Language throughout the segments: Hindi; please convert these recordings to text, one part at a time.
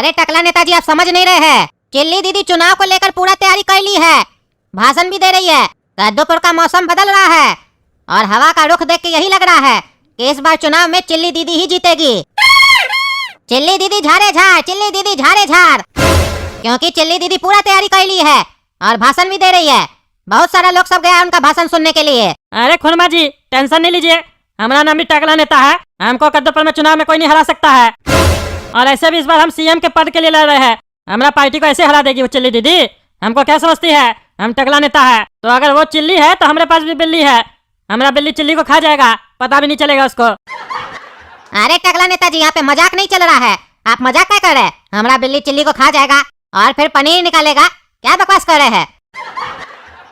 अरे टकला नेताजी, आप समझ नहीं रहे हैं। चिल्ली दीदी चुनाव को लेकर पूरा तैयारी कर ली है, भाषण भी दे रही है। कद्दूपुर का मौसम बदल रहा है और हवा का रुख देख के यही लग रहा है कि इस बार चुनाव में चिल्ली दीदी ही जीतेगी। चिल्ली दीदी झाड़े झाड़, चिल्ली दीदी झाड़े झाड़, क्योंकि चिल्ली दीदी पूरा तैयारी कर ली है और भाषण भी दे रही है। बहुत सारा लोग सब गया उनका भाषण सुनने के लिए। अरे खुरमा जी, टेंशन नहीं लीजिए, हमारा नाम भी टकला नेता है। हमको कद्दूपुर में चुनाव में कोई नहीं हरा सकता है। और ऐसे भी इस बार हम सीएम के पद के लिए लड़ रहे हैं। हमारा पार्टी को ऐसे हरा देगी वो चिल्ली दीदी। हमको क्या समझती है, हम टकला नेता है। तो अगर वो चिल्ली है तो हमारे पास भी बिल्ली है। हमारा बिल्ली चिल्ली को खा जाएगा, पता भी नहीं चलेगा उसको। अरे टकला नेताजी, यहाँ पे मजाक नहीं चल रहा है। आप मजाक क्या कर रहे हैं? हमारा बिल्ली चिल्ली को खा जाएगा और फिर पनीर निकालेगा। क्या बकवास कर रहे हैं?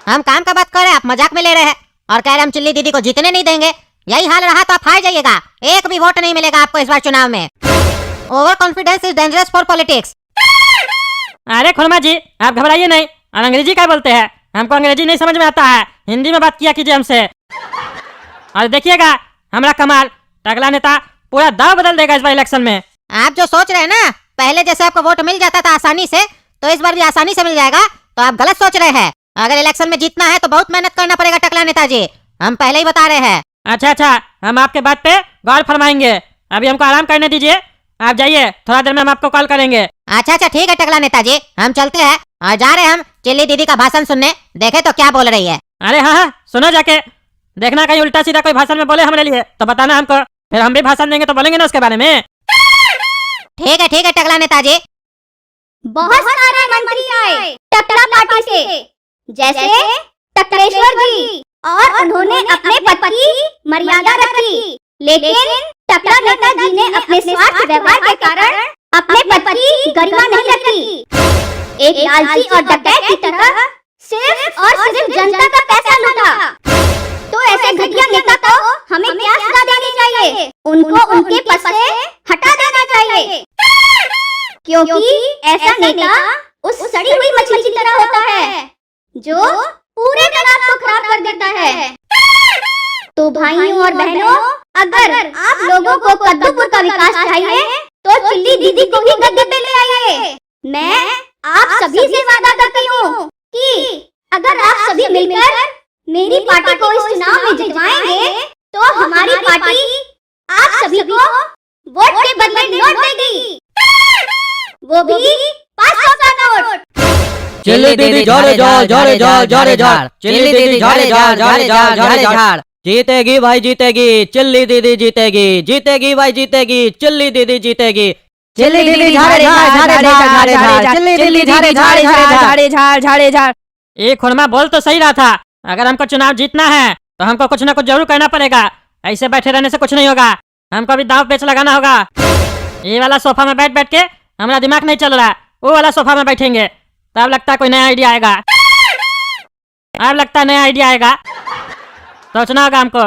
हम काम का बात कर रहे हैं, आप मजाक में ले रहे हैं और कह रहे हम चिल्ली दीदी को जीतने नहीं देंगे। यही हाल रहा तो आप हार जाइएगा, एक भी वोट नहीं मिलेगा आपको इस बार चुनाव में। Over confidence is dangerous for politics. अरे खुरमा जी, आप घबराइए नहीं। और अंग्रेजी क्या बोलते हैं? हमको अंग्रेजी नहीं समझ में आता है, हिंदी में बात किया कीजिए हमसे। और देखिएगा हमारा कमाल, टकला नेता पूरा दाव बदल देगा इस बार इलेक्शन में। आप जो सोच रहे हैं ना, पहले जैसे आपको वोट मिल जाता था आसानी से, तो इस बार भी आसानी से मिल जाएगा, तो आप गलत सोच रहे हैं। अगर इलेक्शन में जीतना है तो बहुत मेहनत करना पड़ेगा टकला नेताजी, हम पहले ही बता रहे हैं। अच्छा, हम आपके बात पे गौर फरमाएंगे। अभी हमको आराम करने दीजिए, आप जाइए, थोड़ा देर में हम आपको कॉल करेंगे। अच्छा ठीक है टकला नेताजी, हम चलते हैं और जा रहे हैं हम चिल्ली दीदी का भाषण सुनने, देखे तो क्या बोल रही है। अरे हाँ, सुनो जाके, देखना कहीं उल्टा सीधा कोई भाषण में बोले हमारे लिए तो बताना हमको, फिर हम भी भाषण देंगे तो बोलेंगे ना उसके बारे में। ठीक है टकला नेताजी। बहुत सारे मंत्री आए टकला पार्टी से, जैसे टकरेश्वर जी, और उन्होंने अपने पद की मर्यादा रखी। लेकिन टकला नेताजी ने अपने स्वार्थ व्यवहार के कारण अपने पद की गरिमा नहीं रखी। एक लालची और डकैत की तरह सिर्फ और सिर्फ जनता का पैसा लूटा। तो ऐसे घटिया नेता को हमें क्या सजा देनी चाहिए? उनको उनके पद से हटा देना चाहिए, क्योंकि ऐसा नेता उस सड़ी हुई मछली की तरह होता है जो पूरे तालाब को खराब कर देता है। तो भाइयों और बहनों, अगर आप लोगों को कद्दूपुर का विकास चाहिए तो चिल्ली दीदी को ही गद्दी पे ले आइए। मैं आप सभी से वादा करती हूँ कि अगर आप सभी मिलकर मेरी पार्टी को इस चुनाव में जितवाएंगे तो हमारी पार्टी आप सभी को वोट के बदले नोट देगी, वो भी 500 का नोट। चिल्ली दीदी झाड़े झाड़, झाड़े झाड़, झाड़े झाड़, चिल्ली दीदी झाड़े झाड़, झाड़े झाड़, झाड़े झाड़। जीतेगी भाई जीतेगी, चिल्ली दीदी जीतेगी, जीतेगी भाई जीतेगी, चिल्ली दीदी जीतेगी। चिल्ली दीदी झाड़े झाड़, झाड़े झाड़, झाड़े झाड़, चिल्ली दीदी झाड़े झाड़, झाड़े झाड़, झाड़े झाड़। ये खुरमा बोल तो सही रहा था, अगर हमको चुनाव जीतना है तो हमको कुछ ना कुछ जरूर करना पड़ेगा। ऐसे बैठे रहने से कुछ नहीं होगा, हमको भी दांव पेच लगाना होगा। ये वाला सोफा में बैठ बैठ के हमारा दिमाग नहीं चल रहा, वो वाला सोफा में बैठेंगे तब लगता है कोई नया आइडिया आएगा। अब लगता है नया आइडिया आएगा, सोचना होगा हमको।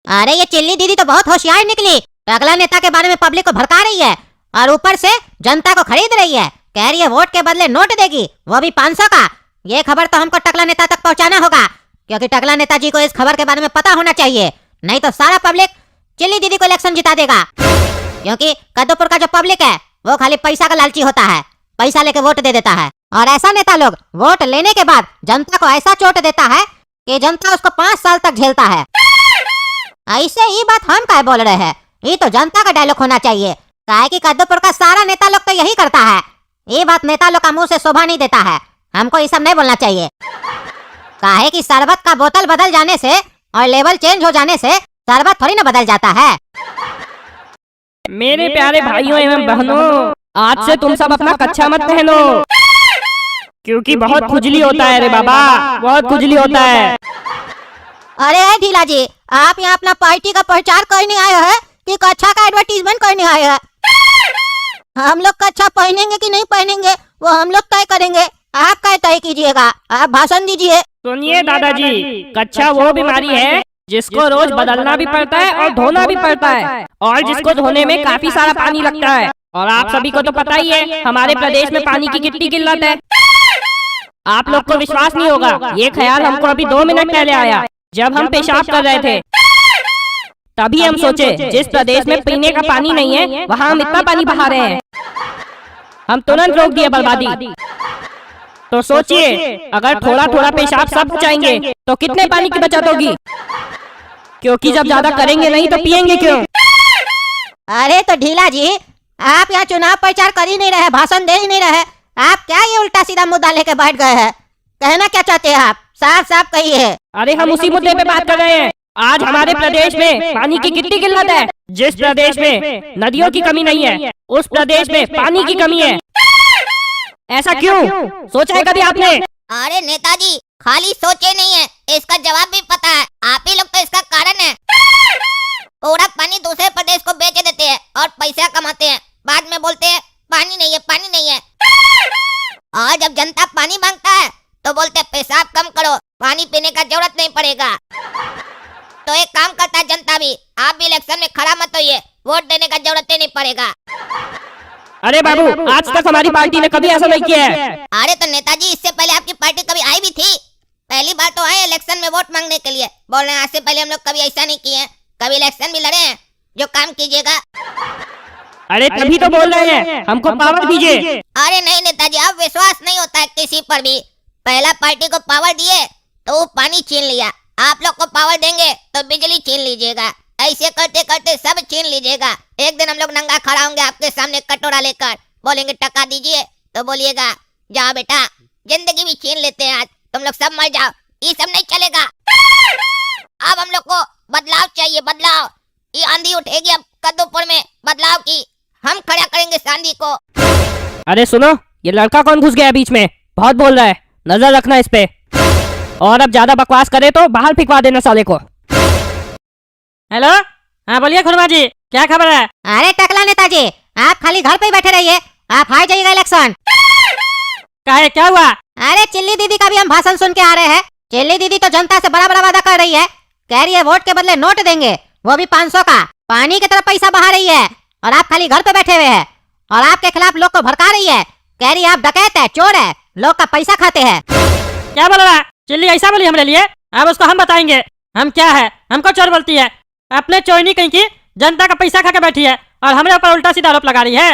अरे ये चिल्ली दीदी तो बहुत होशियार निकली, टकला नेता के बारे में पब्लिक को भड़का रही है और ऊपर से जनता को खरीद रही है। कह रही है वोट के बदले नोट देगी, वो भी 500 का। ये खबर तो हमको टकला नेता तक पहुंचाना होगा, क्योंकि टकला नेताजी को इस खबर के बारे में पता होना चाहिए, नहीं तो सारा पब्लिक चिल्ली दीदी को इलेक्शन जिता देगा। क्योंकि कद्दूपुर का जो पब्लिक है वो खाली पैसा का लालची होता है, पैसा लेके वोट दे देता है। और ऐसा नेता लोग वोट लेने के बाद जनता को ऐसा चोट देता है कि जनता उसको 5 साल तक झेलता है। ऐसे ही बात हम क्या बोल रहे हैं, ये तो जनता का डायलॉग होना चाहिए। काहे कि कद्दूपुर का सारा नेता लोग तो यही करता है। ये बात नेता लोग का मुंह से शोभा नहीं देता है, हमको ये सब नहीं बोलना चाहिए। काहे कि शरबत का बोतल बदल जाने से और लेवल चेंज हो जाने से शरबत थोड़ी ना बदल जाता है। मेरे प्यारे भाइयों एवं बहनों, आज से तुम सब अपना कच्छा मत पहनो, क्योंकि बहुत खुजली होता है रे बाबा, बहुत खुजली होता है। अरे ढीला जी, आप यहाँ अपना पार्टी का प्रचार करने आए हैं कि कच्छा का एडवर्टीजमेंट करने आए हैं? हम लोग कच्छा पहनेंगे कि नहीं पहनेंगे वो हम लोग तय करेंगे, आप क्या तय कीजिएगा, आप भाषण दीजिए। सुनिए दादाजी, कच्छा वो बीमारी है जिसको रोज बदलना भी पड़ता है और धोना भी पड़ता है, और जिसको धोने में काफी सारा पानी लगता है। और आप सभी को तो पता ही है हमारे प्रदेश में पानी की कितनी किल्लत है। आप लोग को विश्वास नहीं होगा, ये ख्याल हमको अभी 2 मिनट पहले आया जब हम पेशाब कर रहे थे। तभी हम सोचे जिस प्रदेश में पीने का पानी नहीं है वहाँ हम इतना पानी बहा रहे हैं। हम तुरंत रोक दिए बर्बादी। तो सोचिए, अगर थोड़ा थोड़ा पेशाब सब बचाएंगे तो कितने पानी की बचत होगी? क्योंकि जब ज्यादा करेंगे नहीं तो पिएंगे क्यों? अरे तो ढीला जी, आप यहाँ चुनाव प्रचार कर ही नहीं रहे, भाषण दे ही नहीं रहे, आप क्या ये उल्टा सीधा मुद्दा लेके बैठ गए हैं? कहना क्या चाहते हैं आप? साफ साफ कहिए। अरे हम उसी मुद्दे पे बात कर रहे हैं। आज हमारे प्रदेश में पानी की कितनी किल्लत है। जिस प्रदेश में नदियों की कमी नहीं है, उस प्रदेश में पानी की कमी है। ऐसा क्यों? सोचा है कभी आपने? अरे नेताजी, खाली सोचे नहीं है, इसका जवाब भी पता है। आप ही लोग तो इसका कारण है। पूरा पानी दूसरे प्रदेश को बेच देते हैं और पैसा कमाते हैं, बाद में बोलते हैं पानी नहीं है, पानी नहीं है। और जब जनता पानी मांगता है तो बोलते हैं पेशाब कम करो, पानी पीने का जरूरत नहीं पड़ेगा। तो एक काम करता है जनता भी, आप भी इलेक्शन में खड़ा मत होइए, वोट देने का जरूरत ही नहीं पड़ेगा। अरे बाबू, आज तक हमारी पार्टी ने कभी ऐसा नहीं किया है। अरे तो नेताजी, इससे पहले आपकी पार्टी कभी आई भी थी? पहली बार तो आए इलेक्शन में वोट मांगने के लिए। बोल रहे हैं आज से पहले हम लोग कभी ऐसा नहीं किए हैं, कभी इलेक्शन भी लड़े हैं। जो काम कीजिएगा। अरे तभी तो बोल रहे हैं, हमको पावर दीजिए। अरे नहीं नेताजी, अब विश्वास नहीं होता है किसी पर भी। पहला पार्टी को पावर दिए तो वो पानी छीन लिया, आप लोग को पावर देंगे तो बिजली छीन लीजिएगा। ऐसे करते करते सब छीन लीजिएगा। एक दिन हम लोग नंगा खड़ा होंगे आपके सामने कटोरा लेकर, बोलेंगे टका दीजिए, तो बोलिएगा जाओ बेटा, जिंदगी भी छीन लेते हैं आज, तुम लोग सब मर जाओ। ये सब नहीं चलेगा। अब हम लोग को बदलाव चाहिए, बदलाव। ये आंधी उठेगी अब कद्दूपुर में, बदलाव की हम खड़ा करेंगे इस आंधी को। अरे सुनो, ये लड़का कौन घुस गया बीच में? बहुत बोल रहा है, नजर रखना इस पे। और अब ज्यादा बकवास करे तो बाहर फिकवा देना साले को। हेलो, हाँ बोलिए खुरमा जी, क्या खबर है? अरे टकला नेताजी, आप खाली घर पे ही बैठे रहिए, आप हार जाइएगा इलेक्शन। काहे, क्या हुआ? अरे चिल्ली दीदी का भी हम भाषण सुन के आ रहे हैं। चिल्ली दीदी तो जनता से बड़ा बड़ा वादा कर रही है, कह रही है वोट के बदले नोट देंगे, वो भी 500 का। पानी की तरफ पैसा बहा रही है और आप खाली घर पे बैठे हुए हैं। और आपके खिलाफ लोग को भड़का रही है, कह रही है आप डकैत है, चोर है, लोग का पैसा खाते हैं। क्या बोल रहा? चिल्ली ऐसा बोली हमरे लिए? अब उसको हम बताएंगे हम क्या है। हमको चोर बोलती है, अपने चोरनी कहीं की जनता का पैसा खा के बैठी है और हमारे ऊपर उल्टा सीधा आरोप लगा रही है।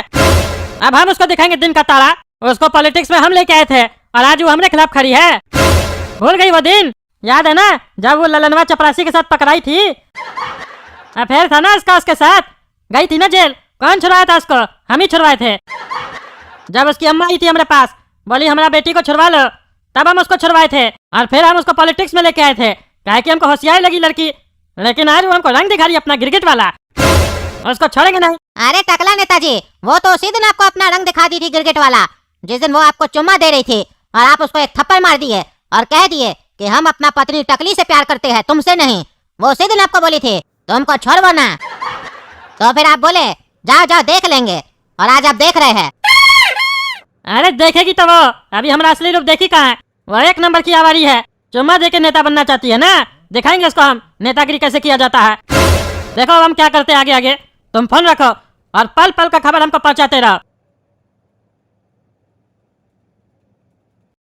अब हम उसको दिखाएंगे दिन का तारा। उसको पॉलिटिक्स में हम लेके आए थे और आज वो हमारे खिलाफ खड़ी है। भूल गई वो दिन? याद है ना जब वो ललनवा चपरासी के साथ पकड़ाई थी? अफेयर था ना उसका उसके साथ, गई थी ना जेल। कौन छुड़वाया था उसको? हम ही छुड़वाए थे। जब उसकी अम्मा आई थी हमारे पास, बोली हमारा बेटी को छुड़वा लो, तब हम उसको छुड़वाए थे और फिर हम उसको पॉलिटिक्स में लेके आए थे, कहे कि हमको होशियार लगी लड़की। लेकिन आज वो हमको रंग दिखा रही अपना गिरगिट वाला, उसको छोड़ेंगे नहीं। अरे टकला नेताजी, वो तो उसी दिन आपको अपना रंग दिखा दी थी गिरगिट वाला, जिस दिन वो आपको चुम्मा दे रही थी और आप उसको एक थप्पड़ मार दिए और कह दिए कि हम अपना पत्नी टकली से प्यार करते हैं, तुमसे नहीं। वो उसी दिन आपको बोली थी तुमको छोड़ो ना, तो फिर आप बोले जाओ जाओ देख लेंगे, और आज आप देख रहे हैं। अरे देखेगी तो वो अभी हमारा असली रूप देखी कहाँ है। वो एक नंबर की आवारी है, चुम्मा देके नेता बनना चाहती है ना। दिखाएंगे उसको हम नेतागिरी कैसे किया जाता है। देखो हम क्या करते हैं आगे आगे। तुम फोन रखो और पल पल का खबर हमको पहुंचाते रहो।